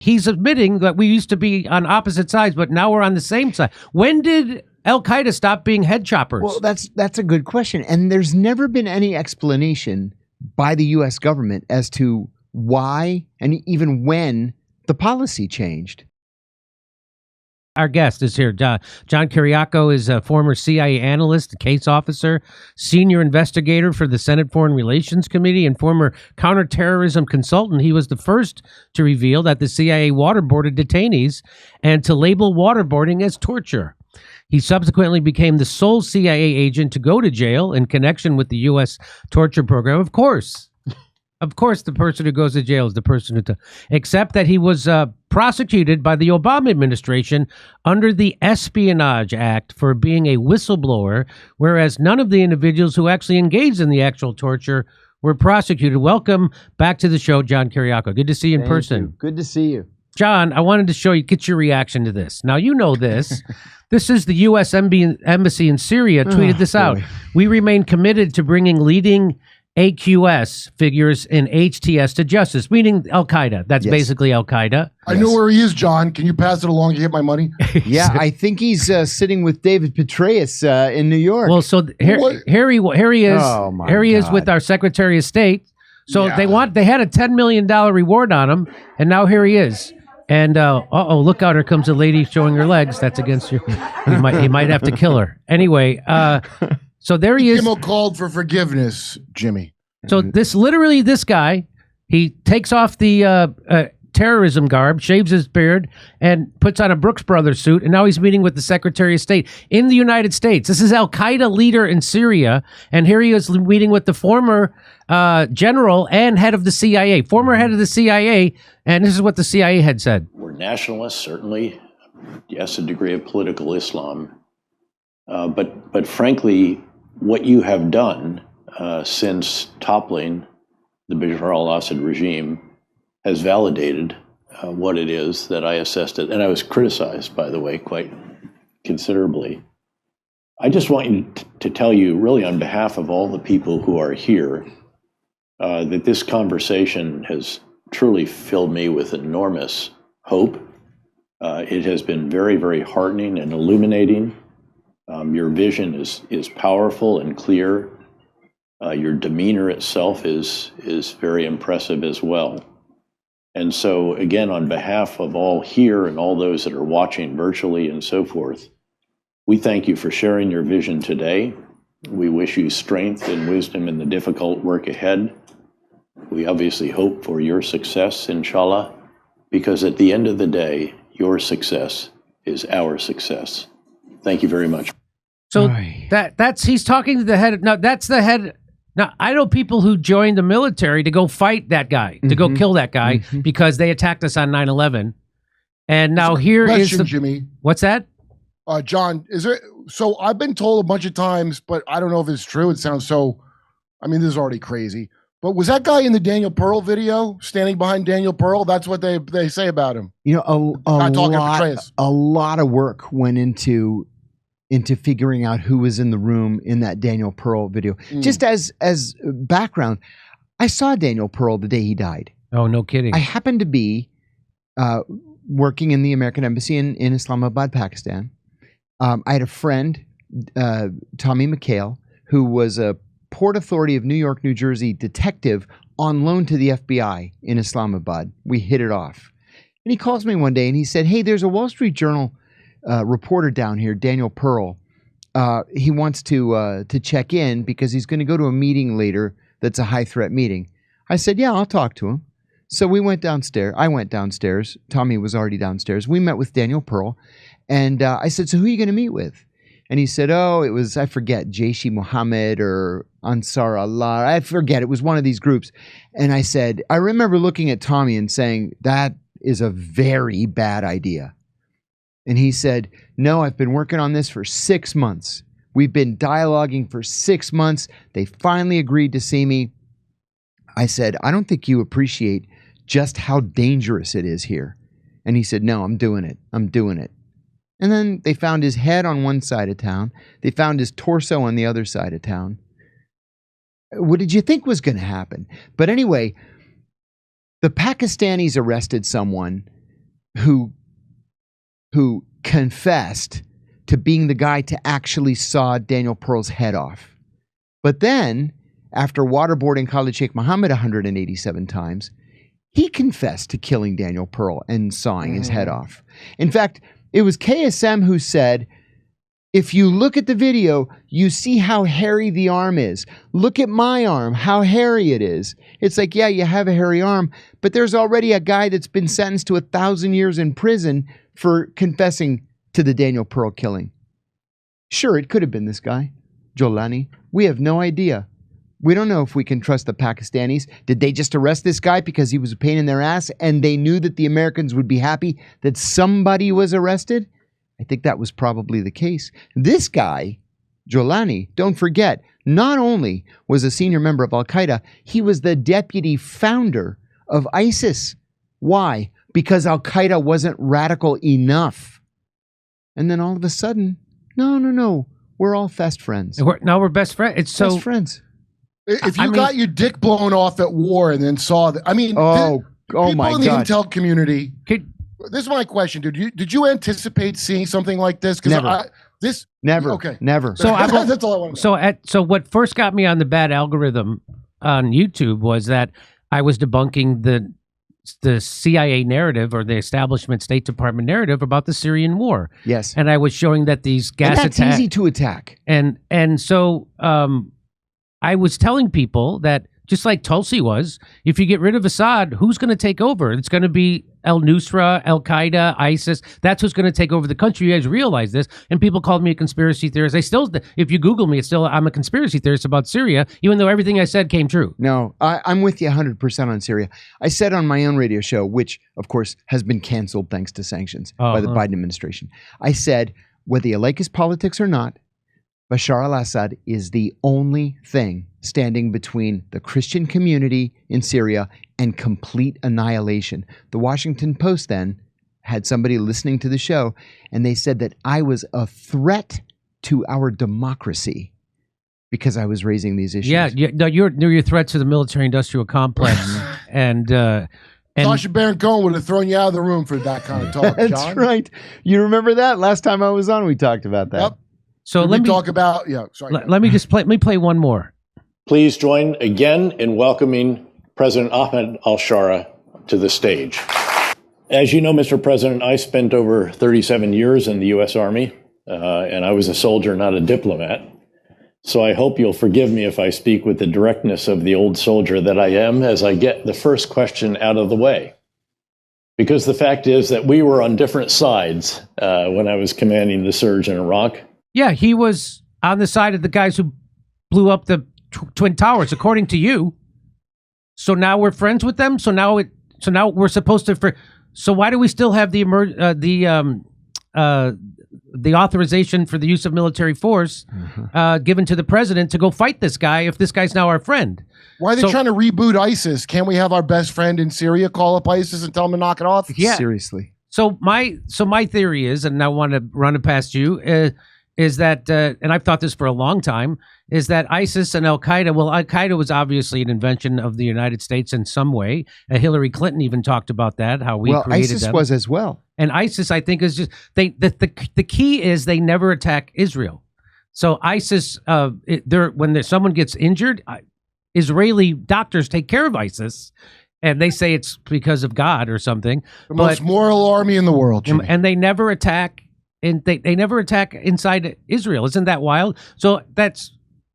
He's admitting that we used to be on opposite sides, but now we're on the same side. When did al-Qaeda stop being head choppers? Well, that's a good question. And there's never been any explanation by the U.S. government as to why and even when the policy changed. Our guest is here. John Kiriakou is a former CIA analyst, case officer, senior investigator for the Senate Foreign Relations Committee, and former counterterrorism consultant. He was the first to reveal that the CIA waterboarded detainees and to label waterboarding as torture. He subsequently became the sole CIA agent to go to jail in connection with the U.S. torture program. Of course, the person who goes to jail is the person who... Except that he was prosecuted by the Obama administration under the Espionage Act for being a whistleblower, whereas none of the individuals who actually engaged in the actual torture were prosecuted. Welcome back to the show, John Kiriakou. Good to see you in person. You. Good to see you. John, I wanted to get your reaction to this. Now, you know this. This is the U.S. Embassy in Syria tweeted this out. We remain committed to bringing leading AQS figures in HTS to justice, meaning al-Qaeda. That's basically al-Qaeda. I know where he is, John. Can you pass it along? You get my money? Yeah, I think he's sitting with David Petraeus in New York. Well, so here he is. Oh, my God. Is with our Secretary of State. So they had a $10 million reward on him, and now here he is. And look out! Here comes a lady showing her legs. That's against you. He might have to kill her. Anyway, so there he is. Kimmel called for forgiveness, Jimmy. So this guy, he takes off the terrorism garb, shaves his beard, and puts on a Brooks Brothers suit, and now he's meeting with the Secretary of State in the United States. This is al-Qaeda leader in Syria, and here he is meeting with the former general and head of the CIA, former head of the CIA, and this is what the CIA had said. We're nationalists, certainly. Yes, a degree of political Islam. But frankly, what you have done since toppling the Bashar al-Assad regime has validated what it is that I assessed it. And I was criticized, by the way, quite considerably. I just want you to tell you, really on behalf of all the people who are here, that this conversation has truly filled me with enormous hope. It has been very, very heartening and illuminating. Your vision is powerful and clear. Your demeanor itself is very impressive as well. And so, again, on behalf of all here and all those that are watching virtually and so forth, we thank you for sharing your vision today. We wish you strength and wisdom in the difficult work ahead. We obviously hope for your success, inshallah, because at the end of the day, your success is our success. Thank you very much. So he's talking to the head. No, that's the head. Now, I know people who joined the military to go fight that guy, to go kill that guy because they attacked us on 9/11. And now here is the... Jimmy. What's that? John, is there... So I've been told a bunch of times, but I don't know if it's true. It sounds so... I mean, this is already crazy. But was that guy in the Daniel Pearl video, standing behind Daniel Pearl? That's what they say about him. You know, a lot of work went into figuring out who was in the room in that Daniel Pearl video. Just as background, I saw Daniel Pearl the day he died. Oh, no kidding. I happened to be working in the American Embassy in Islamabad, Pakistan. I had a friend, Tommy McHale, who was a Port Authority of New York, New Jersey detective on loan to the FBI in Islamabad. We hit it off. And he calls me one day and he said, hey, there's a Wall Street Journal reporter down here, Daniel Pearl. He wants to check in because he's going to go to a meeting later that's a high threat meeting. I said, yeah, I'll talk to him. So we went downstairs. I went downstairs. Tommy was already downstairs. We met with Daniel Pearl. And I said, so who are you going to meet with? And he said, oh, it was, I forget, Jaish-e-Mohammed or Ansar Allah. I forget. It was one of these groups. And I said, I remember looking at Tommy and saying, that is a very bad idea. And he said, no, I've been working on this for 6 months. We've been dialoguing for 6 months. They finally agreed to see me. I said, I don't think you appreciate just how dangerous it is here. And he said, no, I'm doing it. I'm doing it. And then they found his head on one side of town. They found his torso on the other side of town. What did you think was going to happen? But anyway, the Pakistanis arrested someone who confessed to being the guy to actually saw Daniel Pearl's head off. But then, after waterboarding Khalid Sheikh Mohammed 187 times, he confessed to killing Daniel Pearl and sawing his head off. In fact, it was KSM who said, if you look at the video, you see how hairy the arm is. Look at my arm, how hairy it is. It's like, yeah, you have a hairy arm, but there's already a guy that's been sentenced to 1,000 years in prison for confessing to the Daniel Pearl killing. Sure, it could have been this guy, Jolani. We have no idea. We don't know if we can trust the Pakistanis. Did they just arrest this guy because he was a pain in their ass and they knew that the Americans would be happy that somebody was arrested? I think that was probably the case. This guy, Jolani, don't forget, not only was a senior member of al-Qaeda, he was the deputy founder of ISIS. Why? Because al-Qaeda wasn't radical enough. And then all of a sudden, no, we're all fast friends. Now we're best friends. It's so best friends. If you got your dick blown off at war and then saw that, I mean, oh my God. People in the intel community. This is my question, dude. Did you anticipate seeing something like this? Never. Never. Okay. Never. So that's all I want to know. So what first got me on the bad algorithm on YouTube was that I was debunking the CIA narrative or the establishment State Department narrative about the Syrian war. Yes. And I was showing that these gas attacks. That's easy to attack. And so I was telling people that just like Tulsi was, if you get rid of Assad, who's going to take over? It's going to be al-Nusra, al-Qaeda, ISIS. That's who's going to take over the country. You guys realize this. And people called me a conspiracy theorist. If you Google me, I'm a conspiracy theorist about Syria, even though everything I said came true. No, I'm with you 100% on Syria. I said on my own radio show, which of course has been canceled thanks to sanctions by the Biden administration. I said, whether you like his politics or not, Bashar al-Assad is the only thing standing between the Christian community in Syria and complete annihilation. The Washington Post then had somebody listening to the show, and they said that I was a threat to our democracy because I was raising these issues. Yeah, your threat to the military-industrial complex. and Sacha Baron Cohen would have thrown you out of the room for that kind of talk, John. That's right. You remember that? Last time I was on, we talked about that. Yep. So let me talk about, sorry. Let me play one more. Please join again in welcoming President Ahmed al-Shara to the stage. As you know, Mr. President, I spent over 37 years in the U.S. Army, and I was a soldier, not a diplomat. So I hope you'll forgive me if I speak with the directness of the old soldier that I am as I get the first question out of the way. Because the fact is that we were on different sides when I was commanding the surge in Iraq. Yeah, he was on the side of the guys who blew up the Twin Towers, according to you. So now we're friends with them. So now we're supposed to. So why do we still have the authorization for the use of military force given to the president to go fight this guy if this guy's now our friend? Why are they trying to reboot ISIS? Can't we have our best friend in Syria call up ISIS and tell them to knock it off? Yeah, seriously. So my theory is, and I want to run it past you. Is that, and I've thought this for a long time, is that ISIS and al-Qaeda, well, al-Qaeda was obviously an invention of the United States in some way. Hillary Clinton even talked about that, how we created ISIS them. was as well. And ISIS, I think, is just, the key is they never attack Israel. So ISIS, when someone gets injured, Israeli doctors take care of ISIS. And they say it's because of God or something. The most moral army in the world, Jimmy. And they never attack. And they never attack inside Israel. Isn't that wild? So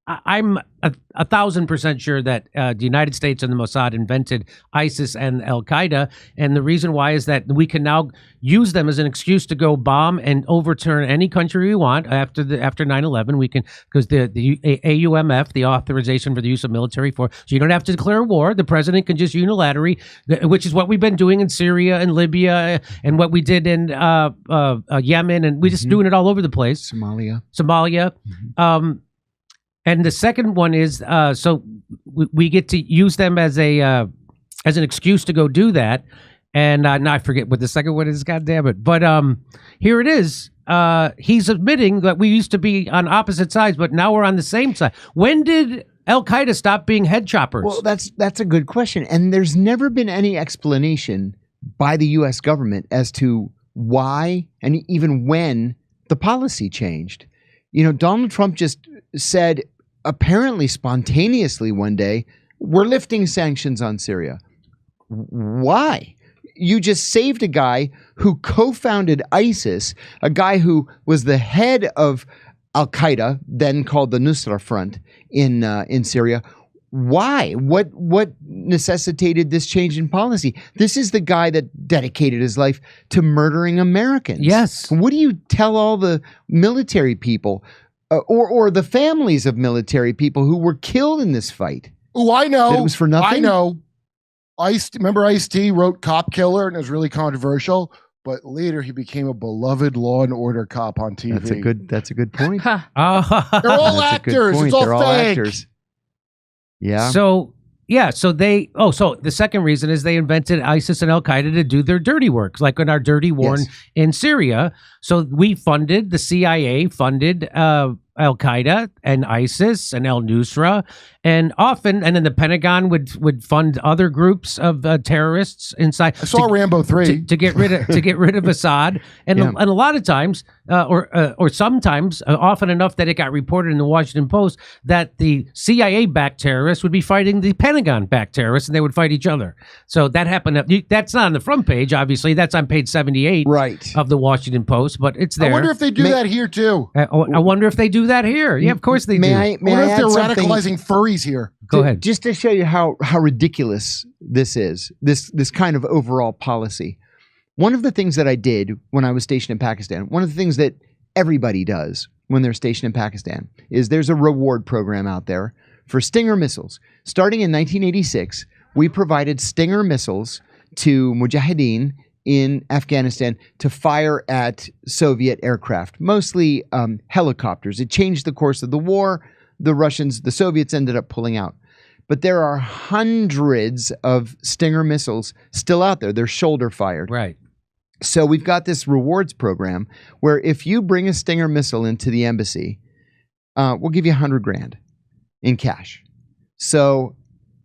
I'm 1,000% sure that the United States and the Mossad invented ISIS and al-Qaeda. And the reason why is that we can now use them as an excuse to go bomb and overturn any country we want after 9/11. We can, because the AUMF, the authorization for the use of military force, so you don't have to declare war. The president can just unilaterally, which is what we've been doing in Syria and Libya and what we did in Yemen, and we're just doing it all over the place. Somalia. Mm-hmm. And the second one is, so we get to use them as an excuse to go do that. And now I forget what the second one is, God damn it. But here it is. He's admitting that we used to be on opposite sides, but now we're on the same side. When did al-Qaeda stop being head choppers? Well, that's a good question. And there's never been any explanation by the U.S. government as to why and even when the policy changed. You know, Donald Trump just said, apparently spontaneously one day, we're lifting sanctions on Syria. Why? You just saved a guy who co-founded ISIS, a guy who was the head of al-Qaeda, then called the Nusra Front in Syria. Why? What necessitated this change in policy? This is the guy that dedicated his life to murdering Americans. Yes. What do you tell all the military people or the families of military people who were killed in this fight? Oh, I know. That it was for nothing? I know. Remember Ice-T wrote Cop Killer, and it was really controversial. But later he became a beloved Law and Order cop on TV. That's a good point. They're all That's a good actors. point. It's all They're fake. all actors. Yeah. So the second reason is they invented ISIS and al-Qaeda to do their dirty work, like in our dirty war in Syria. So the CIA funded al-Qaeda and ISIS and al-Nusra, and then the Pentagon would fund other groups of terrorists inside. I saw Rambo 3 to get rid of Assad, and a lot of times, or sometimes, often enough that it got reported in the Washington Post that the CIA-backed terrorists would be fighting the Pentagon-backed terrorists, and they would fight each other. So that happened. That's not on the front page, obviously. That's on page 78 of the Washington Post, but it's there. I wonder if they do that here too. I wonder if they do that here. Yeah, of course they do. I wonder if they're radicalizing furries here. Go ahead. Just to show you how ridiculous this is, this kind of overall policy. One of the things that I did when I was stationed in Pakistan, one of the things that everybody does when they're stationed in Pakistan, is there's a reward program out there for Stinger missiles. Starting in 1986, we provided Stinger missiles to Mujahideen in Afghanistan to fire at Soviet aircraft, mostly helicopters. It changed the course of the war. The Soviets ended up pulling out. But there are hundreds of Stinger missiles still out there. They're shoulder fired. Right. So we've got this rewards program where if you bring a Stinger missile into the embassy, we'll give you $100,000 in cash. So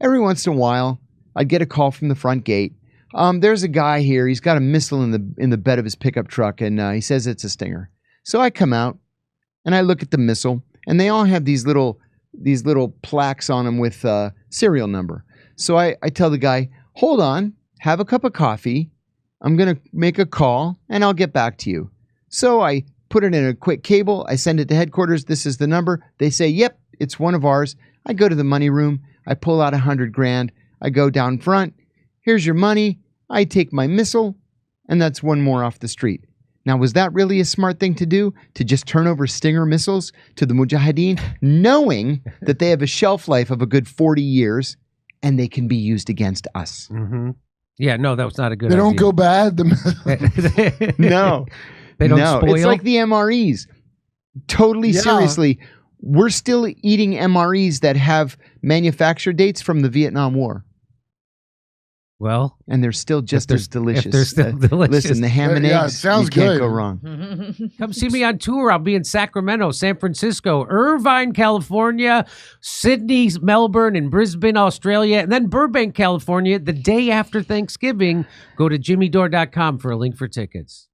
every once in a while, I'd get a call from the front gate. There's a guy here. He's got a missile in the bed of his pickup truck, and he says it's a Stinger. So I come out and I look at the missile, and they all have these little plaques on them with serial number. So I tell the guy, hold on, have a cup of coffee. I'm going to make a call, and I'll get back to you. So I put it in a quick cable. I send it to headquarters. This is the number. They say, yep, it's one of ours. I go to the money room. I pull out $100,000. I go down front. Here's your money. I take my missile, and that's one more off the street. Now, was that really a smart thing to do? To just turn over Stinger missiles to the Mujahideen, knowing that they have a shelf life of a good 40 years, and they can be used against us? Mm-hmm. Yeah, no, that was not a good idea. They don't idea. go bad? No. They don't spoil? It's like the MREs. Totally seriously. We're still eating MREs that have manufacture dates from the Vietnam War. Well, and they're still just as delicious. If they're still delicious. Listen, the ham and eggs, sounds you can't good. go wrong. Come see me on tour. I'll be in Sacramento, San Francisco, Irvine, California, Sydney, Melbourne, and Brisbane, Australia, and then Burbank, California, the day after Thanksgiving. Go to jimmydore.com for a link for tickets.